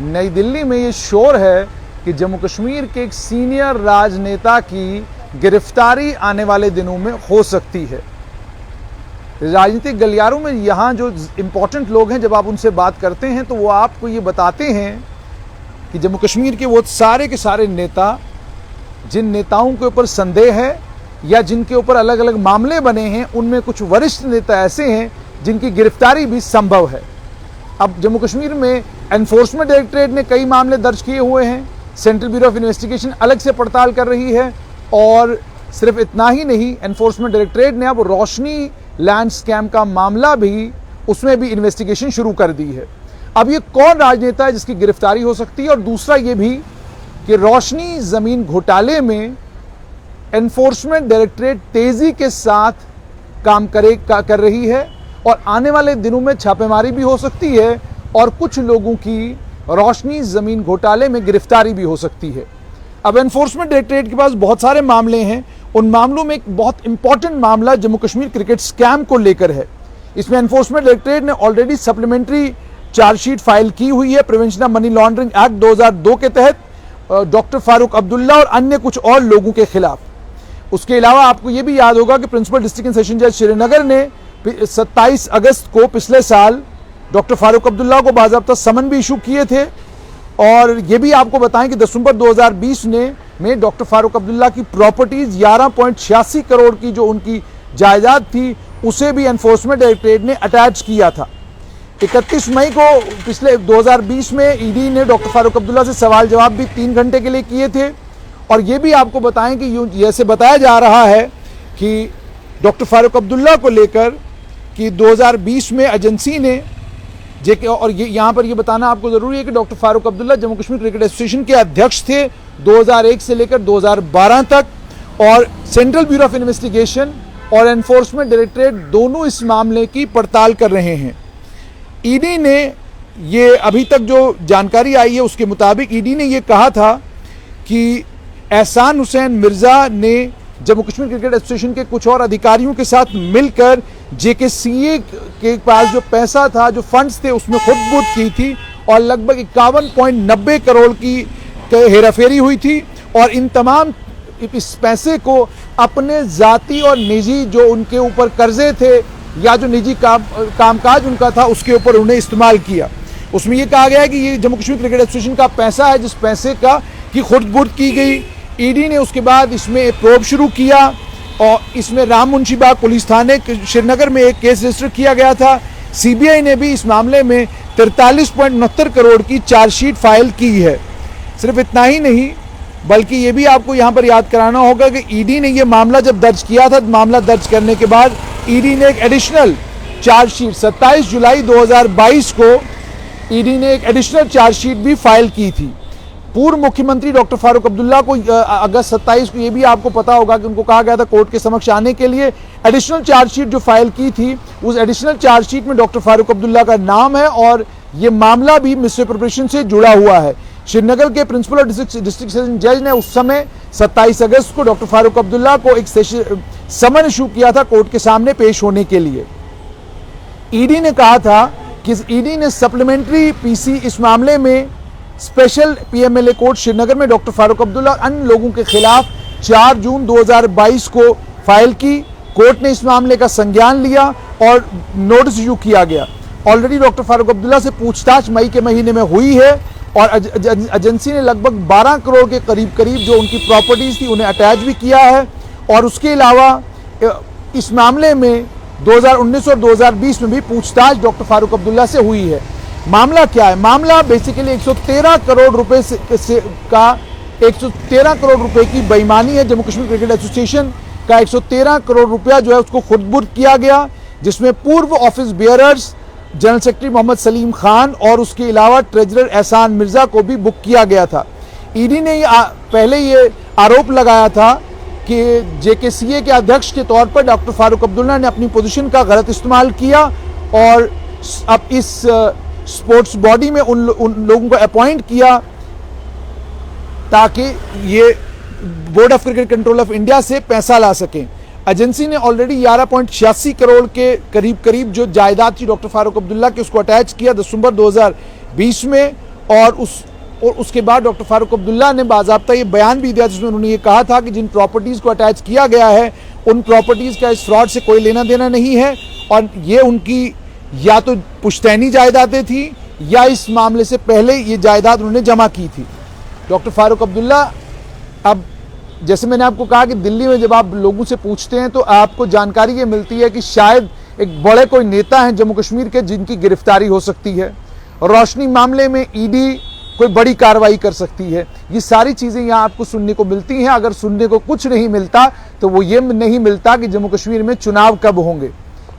नई दिल्ली में ये शोर है कि जम्मू कश्मीर के एक सीनियर राजनेता की गिरफ्तारी आने वाले दिनों में हो सकती है। राजनीतिक गलियारों में यहाँ जो इम्पोर्टेंट लोग हैं, जब आप उनसे बात करते हैं तो वो आपको ये बताते हैं कि जम्मू कश्मीर के वो सारे के सारे नेता, जिन नेताओं के ऊपर संदेह है या जिनके ऊपर अलग अलग मामले बने हैं, उनमें कुछ वरिष्ठ नेता ऐसे हैं जिनकी गिरफ्तारी भी संभव है। अब जम्मू कश्मीर में एनफोर्समेंट डायरेक्टरेट ने कई मामले दर्ज किए हुए हैं, सेंट्रल ब्यूरो ऑफ इन्वेस्टिगेशन अलग से पड़ताल कर रही है, और सिर्फ इतना ही नहीं, एनफोर्समेंट डायरेक्टरेट ने अब रोशनी लैंड स्कैम का मामला भी, उसमें भी इन्वेस्टिगेशन शुरू कर दी है। अब ये कौन राजनेता है जिसकी गिरफ्तारी हो सकती है, और दूसरा ये भी कि रोशनी जमीन घोटाले में एनफोर्समेंट डायरेक्टरेट तेजी के साथ काम कर रही है और आने वाले दिनों में छापेमारी भी हो सकती है और कुछ लोगों की रोशनी जमीन घोटाले में गिरफ्तारी भी हो सकती है। अब एनफोर्समेंट डायरेक्टरेट के पास बहुत सारे मामले हैं, उन मामलों में एक बहुत इंपॉर्टेंट मामला जम्मू कश्मीर क्रिकेट स्कैम को लेकर है। इसमें एनफोर्समेंट डायरेक्टरेट ने ऑलरेडी सप्लीमेंट्री चार्जशीट फाइल की हुई है prevention of money laundering act 2002 के तहत डॉक्टर फारूक अब्दुल्ला और अन्य कुछ और लोगों के खिलाफ। उसके अलावा आपको यह भी याद होगा कि प्रिंसिपल डिस्ट्रिक्ट एंड सेशन जज श्रीनगर ने 27 अगस्त को पिछले साल डॉक्टर फारूक अब्दुल्ला को बाज़ाब्ता समन भी इशू किए थे, और ये भी आपको बताएं कि दिसंबर 2020 में डॉक्टर फारूक अब्दुल्ला की प्रॉपर्टीज 11.86 करोड़ की जो उनकी जायदाद थी, उसे भी एनफोर्समेंट डायरेक्टरेट ने अटैच किया था। 31 मई को पिछले 2020 में ईडी ने डॉक्टर फारूक अब्दुल्ला से सवाल जवाब भी 3 घंटे के लिए किए थे, और ये भी आपको बताएं कि जैसे बताया जा रहा है कि डॉक्टर फारूक अब्दुल्ला को लेकर कि 2020 में एजेंसी ने और ये यहाँ पर ये बताना आपको ज़रूरी है कि doctor Farooq Abdullah Jammu Kashmir cricket association के अध्यक्ष थे 2001 से लेकर 2012 तक, और सेंट्रल ब्यूरो ऑफ इन्वेस्टिगेशन और एनफोर्समेंट डायरेक्टरेट दोनों इस मामले की पड़ताल कर रहे हैं। ईडी ने ये अभी तक जो जानकारी आई है उसके मुताबिक ईडी ने ये कहा था कि एहसान हुसैन मिर्ज़ा ने जम्मू कश्मीर क्रिकेट एसोसिएशन के कुछ और अधिकारियों के साथ मिलकर जेकेसीए के पास जो पैसा था, जो फंड्स थे, उसमें खुद-बुद की थी और लगभग 51.90 करोड़ की हेराफेरी हुई थी, और इन तमाम इस पैसे को अपने ज़ाती और निजी जो उनके ऊपर कर्जे थे या जो निजी कामकाज उनका था उसके ऊपर उन्हें इस्तेमाल किया। उसमें यह कहा गया है कि ये जम्मू कश्मीर क्रिकेट एसोसिएशन का पैसा है जिस पैसे का की खुद-बुद की गई। ईडी ने उसके बाद इसमें एक प्रोब शुरू किया और इसमें राम मुंशीबाग पुलिस थाने श्रीनगर में एक केस रजिस्टर किया गया था। सीबीआई ने भी इस मामले में 43.69 करोड़ की चार्जशीट फाइल की है। सिर्फ इतना ही नहीं, बल्कि ये भी आपको यहाँ पर याद कराना होगा कि ईडी ने ये मामला जब दर्ज किया था, मामला दर्ज करने के बाद ईडी ने एक एडिशनल चार्जशीट 27 जुलाई 2022 को ईडी ने एक एडिशनल चार्जशीट भी फाइल की थी। पूर्व मुख्यमंत्री डॉक्टर फारूक अब्दुल्ला को अगस्त 27 को ये भी आपको पता होगा कि उनको कहा गया था कोर्ट के समक्ष आने के लिए। एडिशनल चार्जशीट जो फाइल की थी, उस एडिशनल चार्जशीट में डॉक्टर फारूक अब्दुल्ला का नाम है और ये मामला भी मिसअप्रोप्रिएशन से जुड़ा हुआ है। श्रीनगर के प्रिंसिपल डिस्ट्रिक्ट सेशन जज ने उस समय 27 अगस्त को डॉक्टर फारूक अब्दुल्ला को एक समन इशू किया था कोर्ट के सामने पेश होने के लिए। ईडी ने कहा था कि ईडी ने सप्लीमेंट्री पीसी इस मामले में स्पेशल पीएमएलए कोर्ट श्रीनगर में डॉक्टर फारूक अब्दुल्ला और अन्य लोगों के खिलाफ 4 जून 2022 को फाइल की। कोर्ट ने इस मामले का संज्ञान लिया और नोटिस इशू किया गया। ऑलरेडी डॉक्टर फारूक अब्दुल्ला से पूछताछ मई के महीने में हुई है और एजेंसी ने लगभग 12 करोड़ के करीब जो उनकी प्रॉपर्टीज थी उन्हें अटैच भी किया है। और उसके अलावा इस मामले में 2019 और 2020 में भी पूछताछ डॉक्टर फारूक अब्दुल्ला से हुई है। मामला क्या है? मामला बेसिकली 113 करोड़ रुपए का 113 करोड़ रुपए की बेईमानी है। जम्मू कश्मीर क्रिकेट एसोसिएशन का 113 करोड़ रुपया जो है उसको खुद-बुद किया गया, जिसमें पूर्व office bearers general secretary Mohammad Salim Khan और उसके अलावा ट्रेजरर एहसान मिर्जा को भी बुक किया गया था। ईडी ने पहले ये आरोप लगाया था कि जेकेसीए के अध्यक्ष के तौर पर डॉक्टर फारूक अब्दुल्ला ने अपनी पोजीशन का गलत इस्तेमाल किया और अब इस स्पोर्ट्स बॉडी में उन लोगों को अपॉइंट किया ताकि ये board of cricket control of India से पैसा ला सकें। एजेंसी ने ऑलरेडी 11.86 करोड़ के करीब जो जायदाद थी डॉक्टर फारूक अब्दुल्ला की उसको अटैच किया दिसंबर 2020 में, और उसके बाद डॉक्टर फारूक अब्दुल्ला ने बाज़ाब्ता ये बयान भी दिया जिसमें उन्होंने ये कहा था कि जिन प्रॉपर्टीज़ को अटैच किया गया है उन प्रॉपर्टीज़ का इस फ्रॉड से कोई लेना देना नहीं है और ये उनकी या तो पुश्तैनी जायदादें थी या इस मामले से पहले ये जायदाद उन्होंने जमा की थी। डॉक्टर फारूक अब्दुल्ला, अब जैसे मैंने आपको कहा कि दिल्ली में जब आप लोगों से पूछते हैं तो आपको जानकारी ये मिलती है कि शायद एक बड़े कोई नेता हैं जम्मू कश्मीर के जिनकी गिरफ्तारी हो सकती है, रोशनी मामले में ईडी कोई बड़ी कार्रवाई कर सकती है। ये सारी चीज़ें यहाँ आपको सुनने को मिलती हैं। अगर सुनने को कुछ नहीं मिलता तो वो ये नहीं मिलता कि जम्मू कश्मीर में चुनाव कब होंगे,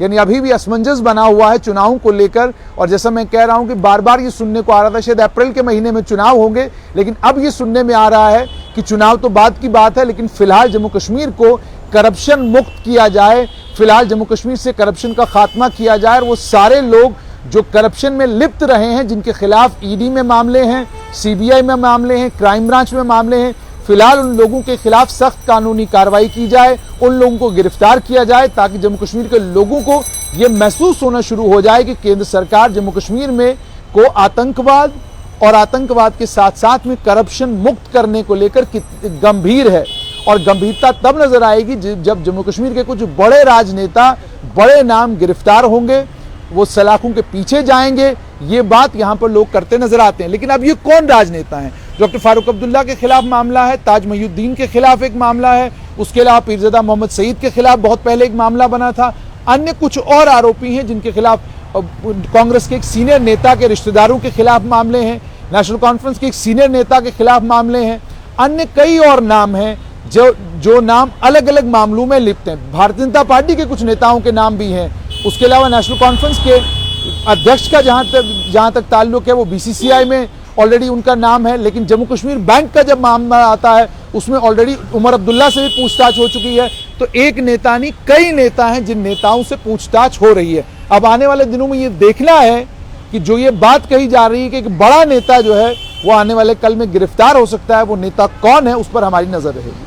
यानी अभी भी असमंजस बना हुआ है चुनावों को लेकर। और जैसा मैं कह रहा हूं कि बार बार ये सुनने को आ रहा था शायद अप्रैल के महीने में चुनाव होंगे, लेकिन अब ये सुनने में आ रहा है कि चुनाव तो बाद की बात है, लेकिन फिलहाल जम्मू कश्मीर को करप्शन मुक्त किया जाए, फिलहाल जम्मू कश्मीर से करप्शन का खात्मा किया जाए और वो सारे लोग जो करप्शन में लिप्त रहे हैं, जिनके खिलाफ ईडी में मामले हैं, सीबीआई में मामले हैं, क्राइम ब्रांच में मामले हैं, फिलहाल उन लोगों के खिलाफ सख्त कानूनी कार्रवाई की जाए, उन लोगों को गिरफ्तार किया जाए ताकि जम्मू कश्मीर के लोगों को यह महसूस होना शुरू हो जाए कि केंद्र सरकार जम्मू कश्मीर में को आतंकवाद और आतंकवाद के साथ साथ में करप्शन मुक्त करने को लेकर गंभीर है। और गंभीरता तब नजर आएगी जब जम्मू कश्मीर के कुछ बड़े राजनेता, बड़े नाम गिरफ्तार होंगे, वो सलाखों के पीछे जाएंगे। ये बात यहां पर लोग करते नजर आते हैं। लेकिन अब ये कौन राजनेता हैं? डॉक्टर फारूक अब्दुल्ला के खिलाफ मामला है, ताज महीउद्दीन के खिलाफ एक मामला है, उसके अलावा पीरज़ादा मोहम्मद सईद के खिलाफ बहुत पहले एक मामला बना था। अन्य कुछ और आरोपी हैं जिनके खिलाफ कांग्रेस के एक सीनियर नेता के रिश्तेदारों के खिलाफ मामले हैं, नेशनल कॉन्फ्रेंस के एक सीनियर नेता के खिलाफ मामले हैं, अन्य कई और नाम हैं जो नाम अलग अलग मामलों में लिप्त हैं। भारतीय जनता पार्टी के कुछ नेताओं के नाम भी हैं। उसके अलावा नेशनल कॉन्फ्रेंस के अध्यक्ष का जहां तक ताल्लुक है वो बीसीसीआई में ऑलरेडी उनका नाम है। लेकिन जम्मू कश्मीर बैंक का जब मामला आता है उसमें ऑलरेडी उमर अब्दुल्ला से भी पूछताछ हो चुकी है। तो एक नेता नहीं, कई नेता हैं जिन नेताओं से पूछताछ हो रही है। अब आने वाले दिनों में ये देखना है कि जो ये बात कही जा रही है कि एक बड़ा नेता जो है वो आने वाले कल में गिरफ्तार हो सकता है, वो नेता कौन है, उस पर हमारी नजर रहेगी।